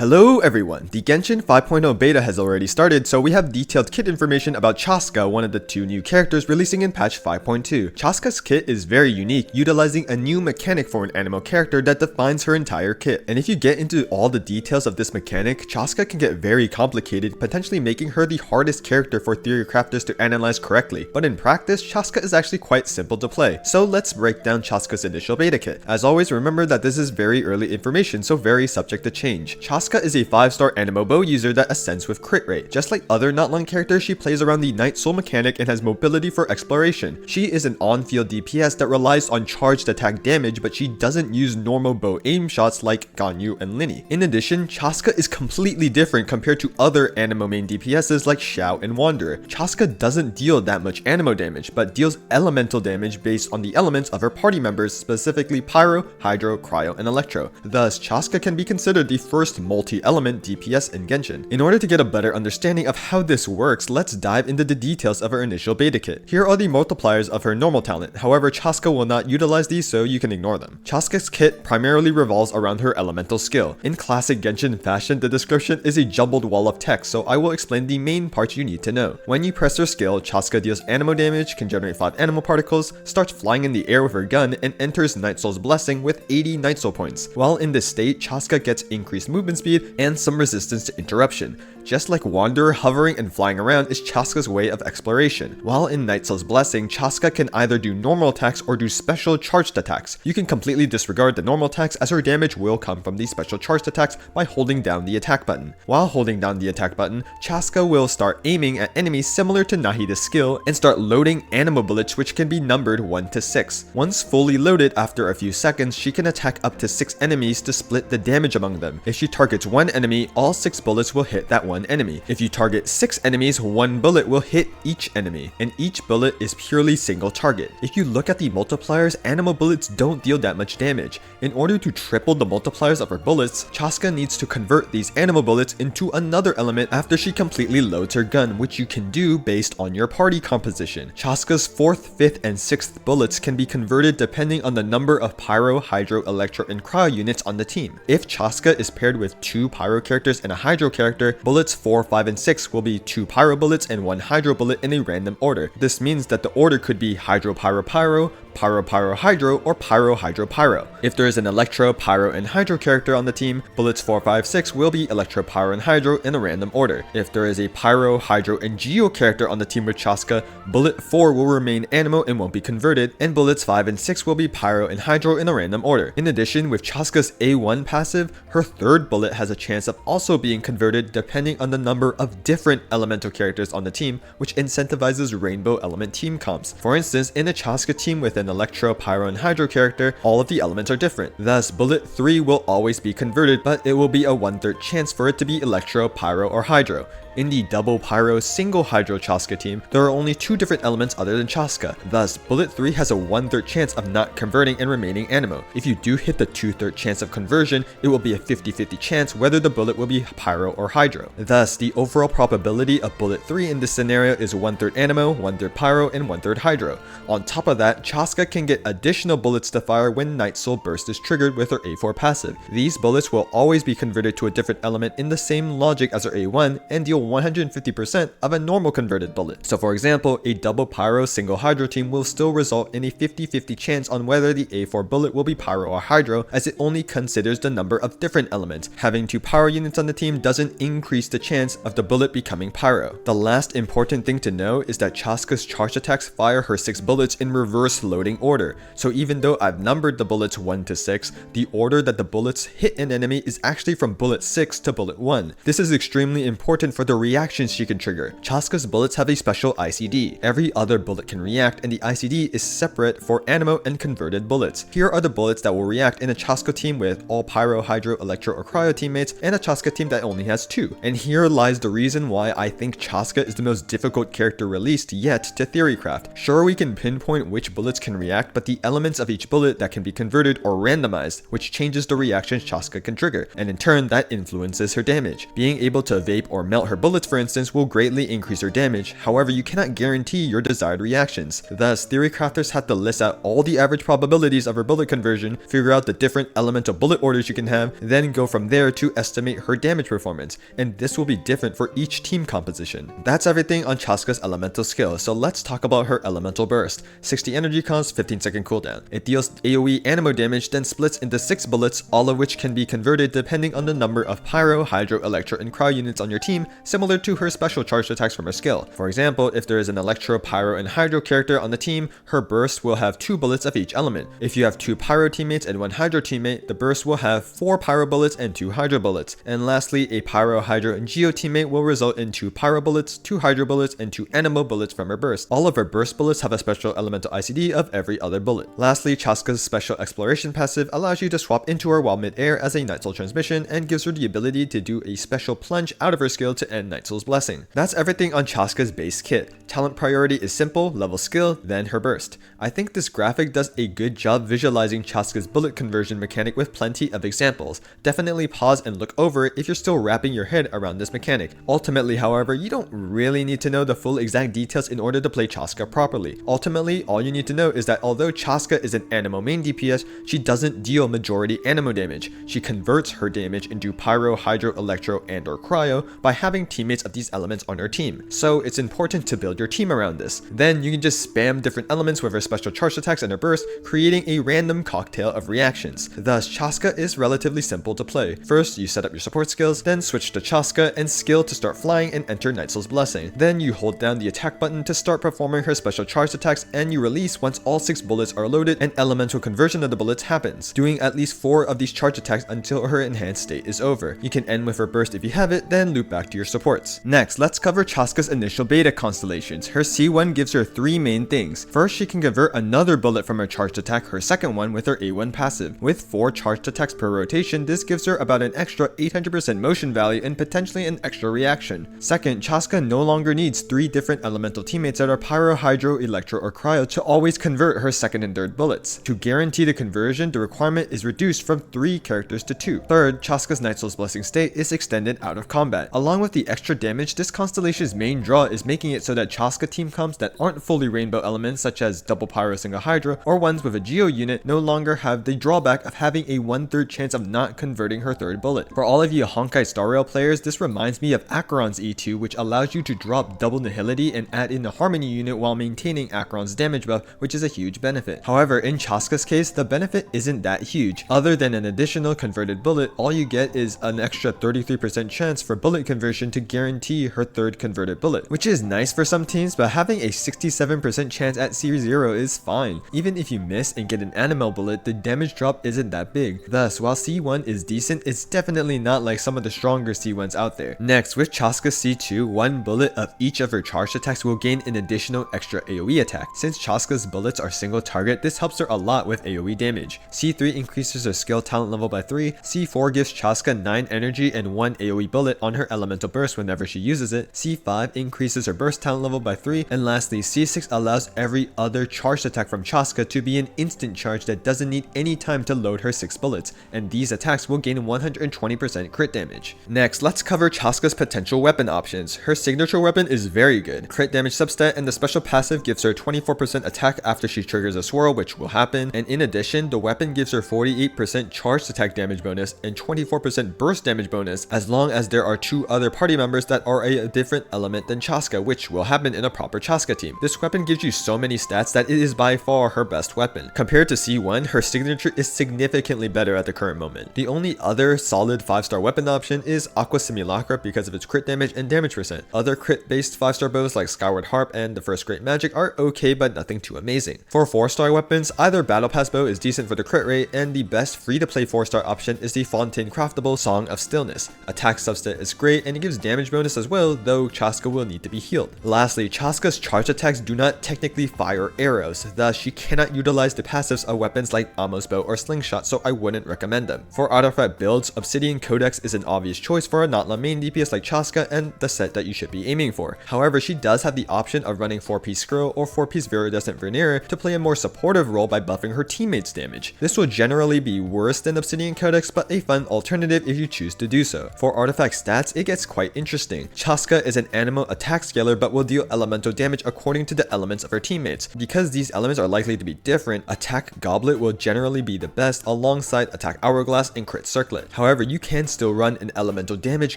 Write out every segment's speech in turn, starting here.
Hello everyone, the Genshin 5.0 beta has already started, so we have detailed kit information about Chasca, one of the two new characters releasing in patch 5.2. Chasca's kit is very unique, utilizing a new mechanic for an animo character that defines her entire kit. And if you get into all the details of this mechanic, Chasca can get very complicated, potentially making her the hardest character for theory crafters to analyze correctly. But in practice, Chasca is actually quite simple to play. So let's break down Chasca's initial beta kit. As always, remember that this is very early information, so very subject to change. Chasca is a 5-star animo bow user that ascends with crit rate. Just like other natlan characters, she plays around the Night Soul mechanic and has mobility for exploration. She is an on-field DPS that relies on charged attack damage, but she doesn't use normal bow aim shots like Ganyu and Linny. In addition, Chasca is completely different compared to other animo main DPSs like Xiao and Wanderer. Chasca doesn't deal that much animo damage, but deals elemental damage based on the elements of her party members, specifically Pyro, Hydro, Cryo, and Electro. Thus, Chasca can be considered the first multi-element DPS in Genshin. In order to get a better understanding of how this works, let's dive into the details of her initial beta kit. Here are the multipliers of her normal talent, however Chasca will not utilize these, so you can ignore them. Chasca's kit primarily revolves around her elemental skill. In classic Genshin fashion, the description is a jumbled wall of text, so I will explain the main parts you need to know. When you press her skill, Chasca deals animo damage, can generate 5 animo particles, starts flying in the air with her gun, and enters Night Soul's Blessing with 80 Night Soul points. While in this state, Chasca gets increased movement speed and some resistance to interruption. Just like Wanderer, hovering and flying around is Chasca's way of exploration. While in Night Soul's Blessing, Chasca can either do normal attacks or do special charged attacks. You can completely disregard the normal attacks as her damage will come from the special charged attacks by holding down the attack button. While holding down the attack button, Chasca will start aiming at enemies similar to Nahida's skill and start loading animo bullets, which can be numbered 1 to 6. Once fully loaded, after a few seconds, she can attack up to 6 enemies to split the damage among them. If she targets one enemy, all 6 bullets will hit that one enemy. If you target 6 enemies, 1 bullet will hit each enemy, and each bullet is purely single target. If you look at the multipliers, animo bullets don't deal that much damage. In order to triple the multipliers of her bullets, Chasca needs to convert these animo bullets into another element after she completely loads her gun, which you can do based on your party composition. Chasca's 4th, 5th, and 6th bullets can be converted depending on the number of Pyro, Hydro, Electro, and Cryo units on the team. If Chasca is paired with 2 Pyro characters and a Hydro character, bullets 4, 5, and 6 will be 2 Pyro bullets and 1 Hydro bullet in a random order. This means that the order could be Hydro Pyro Pyro, Pyro Pyro Hydro, or Pyro Hydro Pyro. If there is an Electro, Pyro, and Hydro character on the team, bullets 4, 5, 6 will be Electro, Pyro, and Hydro in a random order. If there is a Pyro, Hydro, and Geo character on the team with Chasca, bullet 4 will remain animo and won't be converted, and bullets 5 and 6 will be Pyro and Hydro in a random order. In addition, with Chasca's A1 passive, her 3rd bullet has a chance of also being converted depending on the number of different elemental characters on the team, which incentivizes rainbow element team comps. For instance, in a Chasca team with an Electro, Pyro, and Hydro character, all of the elements are different. Thus, bullet 3 will always be converted, but it will be a 1/3 chance for it to be Electro, Pyro, or Hydro. In the double Pyro single Hydro Chasca team, there are only 2 different elements other than Chasca. Thus, bullet 3 has a 1/3 chance of not converting and remaining animo. If you do hit the 2/3 chance of conversion, it will be a 50-50 chance whether the bullet will be Pyro or Hydro. Thus, the overall probability of bullet 3 in this scenario is 1/3 animo, 1/3 Pyro, and 1/3 Hydro. On top of that, Chasca can get additional bullets to fire when Night Soul Burst is triggered with her A4 passive. These bullets will always be converted to a different element in the same logic as her A1 and deal 150% of a normal converted bullet. So for example, a double Pyro single Hydro team will still result in a 50-50 chance on whether the A4 bullet will be Pyro or Hydro, as it only considers the number of different elements. Having 2 Pyro units on the team doesn't increase the chance of the bullet becoming Pyro. The last important thing to know is that Chasca's charged attacks fire her 6 bullets in reverse loading order. So even though I've numbered the bullets 1 to 6, the order that the bullets hit an enemy is actually from bullet 6 to bullet 1. This is extremely important for the reactions she can trigger. Chasca's bullets have a special ICD. Every other bullet can react, and the ICD is separate for animo and converted bullets. Here are the bullets that will react in a Chasca team with all Pyro, Hydro, Electro, or Cryo teammates, and a Chasca team that only has 2. And here lies the reason why I think Chasca is the most difficult character released yet to theorycraft. Sure, we can pinpoint which bullets can react, but the elements of each bullet that can be converted or randomized, which changes the reactions Chasca can trigger, and in turn that influences her damage. Being able to vape or melt her bullets, for instance, will greatly increase her damage. However, you cannot guarantee your desired reactions. Thus, theory crafters had to list out all the average probabilities of her bullet conversion, figure out the different elemental bullet orders you can have, then go from there to estimate her damage performance, and this will be different for each team composition. That's everything on Chasca's elemental skill, so let's talk about her elemental burst. 60 energy cost, 15-second cooldown. It deals AoE animo damage, then splits into 6 bullets, all of which can be converted depending on the number of pyro, hydro, electro, and cryo units on your team, similar to her special charged attacks from her skill. For example, if there is an electro, pyro, and hydro character on the team, her burst will have 2 bullets of each element. If you have 2 pyro teammates and 1 hydro teammate, the burst will have 4 pyro bullets and 2 hydro bullets. And lastly, a pyro, hydro, and geo teammate will result in 2 pyro bullets, 2 hydro bullets, and 2 animo bullets from her burst. All of her burst bullets have a special elemental ICD of every other bullet. Lastly, Chasca's special exploration passive allows you to swap into her while mid-air as a Night Soul transmission and gives her the ability to do a special plunge out of her skill to end Night Soul's blessing. That's everything on Chasca's base kit. Talent priority is simple, level skill, then her burst. I think this graphic does a good job visualizing Chasca's bullet conversion mechanic with plenty of examples. Definitely pause and look over it if you're still wrapping your head around this mechanic. Ultimately, however, you don't really need to know the full exact details in order to play Chasca properly. Ultimately, all you need to know is that although Chasca is an animo main DPS, she doesn't deal majority animo damage. She converts her damage into pyro, hydro, electro, and or cryo by having teammates of these elements on her team. So it's important to build your team around this. Then you can just spam different elements with her special charged attacks and her burst, creating a random cocktail of reactions. Thus, Chasca is relatively simple to play. First, you set up your support skills, then switch to Chasca and skill to start flying and enter Night Soul's blessing. Then you hold down the attack button to start performing her special charged attacks, and you release once all 6 bullets are loaded and elemental conversion of the bullets happens, doing at least 4 of these charge attacks until her enhanced state is over. You can end with her burst if you have it, then loop back to your supports. Next, let's cover Chasca's initial beta constellations. Her C1 gives her 3 main things. First, she can convert another bullet from her charged attack, her second one, with her A1 passive. With 4 charged attacks per rotation, this gives her about an extra 800% motion value and potentially an extra reaction. Second, Chasca no longer needs 3 different elemental teammates that are pyro, hydro, electro, or cryo to always convert her second and third bullets. To guarantee the conversion, the requirement is reduced from 3 characters to 2. Third, Chasca's Night Soul's blessing state is extended out of combat. Along with the extra damage, this constellation's main draw is making it so that Chasca team comps that aren't fully rainbow elements such as double pyro single hydra or ones with a geo unit no longer have the drawback of having a 1/3 chance of not converting her third bullet. For all of you Honkai Star Rail players, this reminds me of Acheron's E2, which allows you to drop double nihility and add in the harmony unit while maintaining Acheron's damage buff, which is a huge benefit. However, in Chasca's case, the benefit isn't that huge. Other than an additional converted bullet, all you get is an extra 33% chance for bullet conversion to guarantee her third converted bullet, which is nice for some teams, but having a 67% chance at C0 is fine. Even if you miss and get an animal bullet, the damage drop isn't that big. Thus, while C1 is decent, it's definitely not like some of the stronger C1s out there. Next, with Chasca's C2, 1 bullet of each of her charged attacks will gain an additional extra AoE attack. Since Chasca's bullets are single target, this helps her a lot with AoE damage. C3 increases her skill talent level by 3, C4 gives Chasca 9 energy and 1 AoE bullet on her elemental burst whenever she uses it, C5 increases her burst talent level by 3, and lastly C6 allows every other charged attack from Chasca to be an instant charge that doesn't need any time to load her 6 bullets, and these attacks will gain 120% crit damage. Next, let's cover Chasca's potential weapon options. Her signature weapon is very good, crit damage substat, and the special passive gives her 24% attack after she triggers a swirl, which will happen, and in addition, the weapon gives her 48% charged attack damage bonus and 24% burst damage bonus as long as there are 2 other party members that are a different element than Chasca, which will happen in a proper Chasca team. This weapon gives you so many stats that it is by far her best weapon. Compared to C1, her signature is significantly better at the current moment. The only other solid 5-star weapon option is Aqua Simulacra because of its crit damage and damage percent. Other crit based 5-star bows like Skyward Harp and the First Great Magic are okay but nothing too amazing. For 4-star weapons, either Battle Pass bow is decent for the crit rate, and the best free to play 4-star option is the Fontaine Craftable Song of Stillness. Attack substat is great and it gives damage bonus as well, though Chasca will need to be healed. Lastly, Chasca's charge attacks do not technically fire arrows, thus she cannot utilize the passives of weapons like Amos Bow or Slingshot, so I wouldn't recommend them. For artifact builds, Obsidian Codex is an obvious choice for a natlan main DPS like Chasca and the set that you should be aiming for. However, she does have the option of running 4-piece Scroll or 4-piece Viridescent Veneer to play a more supportive role by buffing her teammates' damage. This will generally be worse than Obsidian Codex, but a fun alternative if you choose to do so. For artifact stats, it gets quite quite interesting. Chasca is an animal attack scaler but will deal elemental damage according to the elements of her teammates. Because these elements are likely to be different, Attack Goblet will generally be the best alongside Attack Hourglass and Crit Circlet. However, you can still run an elemental damage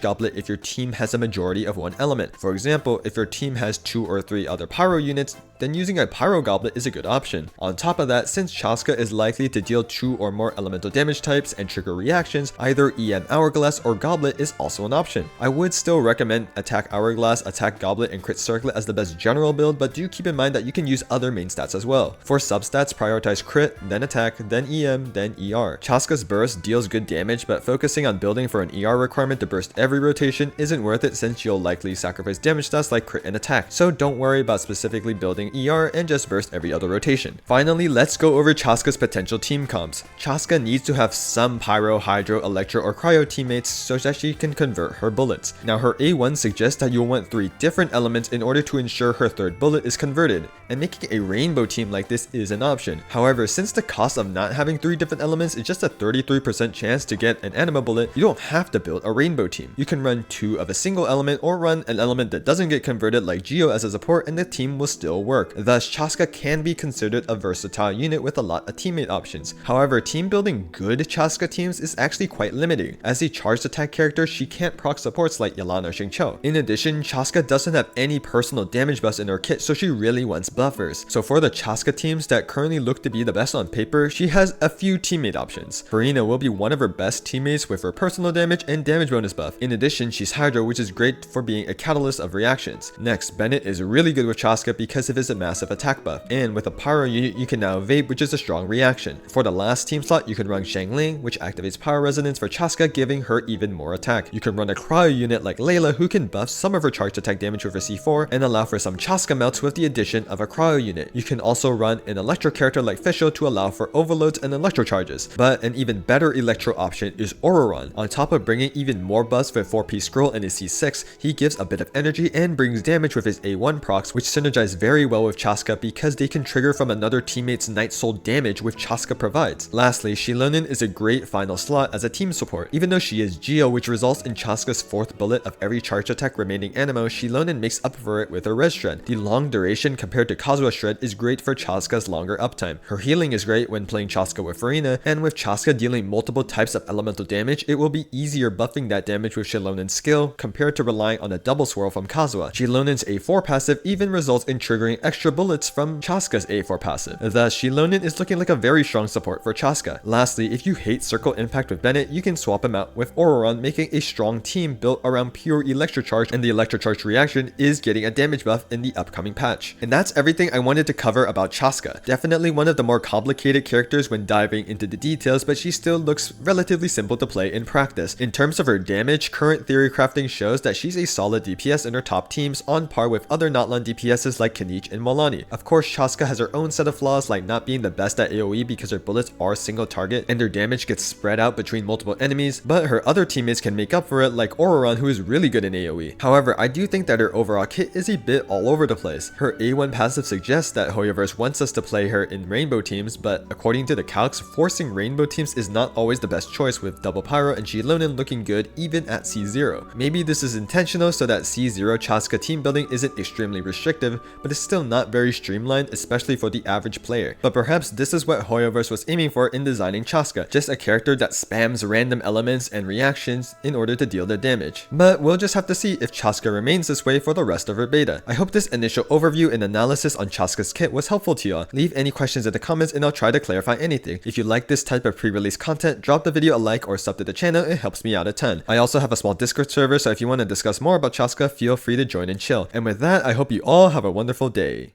goblet if your team has a majority of one element. For example, if your team has 2 or 3 other pyro units, then using a pyro goblet is a good option. On top of that, since Chasca is likely to deal 2 or more elemental damage types and trigger reactions, either EM Hourglass or Goblet is also an option. I would still recommend Attack Hourglass, Attack Goblet, and Crit Circlet as the best general build, but do keep in mind that you can use other main stats as well. For substats, prioritize Crit, then Attack, then EM, then ER. Chasca's burst deals good damage, but focusing on building for an ER requirement to burst every rotation isn't worth it since you'll likely sacrifice damage stats like Crit and Attack, so don't worry about specifically building ER and just burst every other rotation. Finally, let's go over Chasca's potential team comps. Chasca needs to have some Pyro, Hydro, Electro, or Cryo teammates so that she can convert her bullets. Now her A1 suggests that you'll want 3 different elements in order to ensure her third bullet is converted, and making a rainbow team like this is an option. However, since the cost of not having 3 different elements is just a 33% chance to get an anima bullet, you don't have to build a rainbow team. You can run 2 of a single element or run an element that doesn't get converted like Geo as a support and the team will still work. Thus, Chasca can be considered a versatile unit with a lot of teammate options. However, team building good Chasca teams is actually quite limiting. As a charged attack character, she can't proc supports like Yelan or Xingqiu. In addition, Chasca doesn't have any personal damage buffs in her kit, so she really wants buffers. So for the Chasca teams that currently look to be the best on paper, she has a few teammate options. Farina will be one of her best teammates with her personal damage and damage bonus buff. In addition, she's Hydro, which is great for being a catalyst of reactions. Next, Bennett is really good with Chasca because of his massive attack buff, and with a pyro unit you can now evade, which is a strong reaction. For the last team slot, you can run Xiangling, which activates pyro resonance for Chasca, giving her even more attack. You can run a cryo unit like Layla, who can buff some of her charged attack damage with her C4 and allow for some Chasca melts with the addition of a cryo unit. You can also run an electro character like Fischl to allow for overloads and electro charges, but an even better electro option is Auroron. On top of bringing even more buffs with 4-piece scroll and his C6, he gives a bit of energy and brings damage with his A1 procs, which synergize very well with Chasca because they can trigger from another teammate's Night Soul damage which Chasca provides. Lastly, Xilonen is a great final slot as a team support. Even though she is Geo, which results in Chasca's 4th bullet of every charge attack remaining anemo, Xilonen makes up for it with her res shred. The long duration compared to Kazuha's shred is great for Chasca's longer uptime. Her healing is great when playing Chasca with Farina, and with Chasca dealing multiple types of elemental damage, it will be easier buffing that damage with Xilonen's skill compared to relying on a double swirl from Kazuha. Xilonen's A4 passive even results in triggering extra bullets from Chasca's A4 passive. Thus, Xilonen is looking like a very strong support for Chasca. Lastly, if you hate Circle Impact with Bennett, you can swap him out with Auroron, making a strong team built around pure Electrocharge, and the Electrocharge reaction is getting a damage buff in the upcoming patch. And that's everything I wanted to cover about Chasca. Definitely one of the more complicated characters when diving into the details, but she still looks relatively simple to play in practice. In terms of her damage, current theory crafting shows that she's a solid DPS in her top teams, on par with other natlan DPSs like Kanich and Molani. Of course, Chasca has her own set of flaws like not being the best at AoE because her bullets are single target and their damage gets spread out between multiple enemies, but her other teammates can make up for it like Auroron, who is really good in AoE. However, I do think that her overall kit is a bit all over the place. Her A1 passive suggests that HOYOverse wants us to play her in rainbow teams, but according to the calcs, forcing rainbow teams is not always the best choice with double pyro and Xilonen looking good even at C0. Maybe this is intentional so that C0 Chasca team building isn't extremely restrictive, but it's still not very streamlined, especially for the average player. But perhaps this is what HOYOverse was aiming for in designing Chasca, just a character that spams random elements and reactions in order to deal their damage. But we'll just have to see if Chasca remains this way for the rest of her beta. I hope this initial overview and analysis on Chasca's kit was helpful to y'all. Leave any questions in the comments and I'll try to clarify anything. If you like this type of pre-release content, drop the video a like or sub to the channel, it helps me out a ton. I also have a small Discord server, so if you want to discuss more about Chasca, feel free to join and chill. And with that, I hope you all have a wonderful day.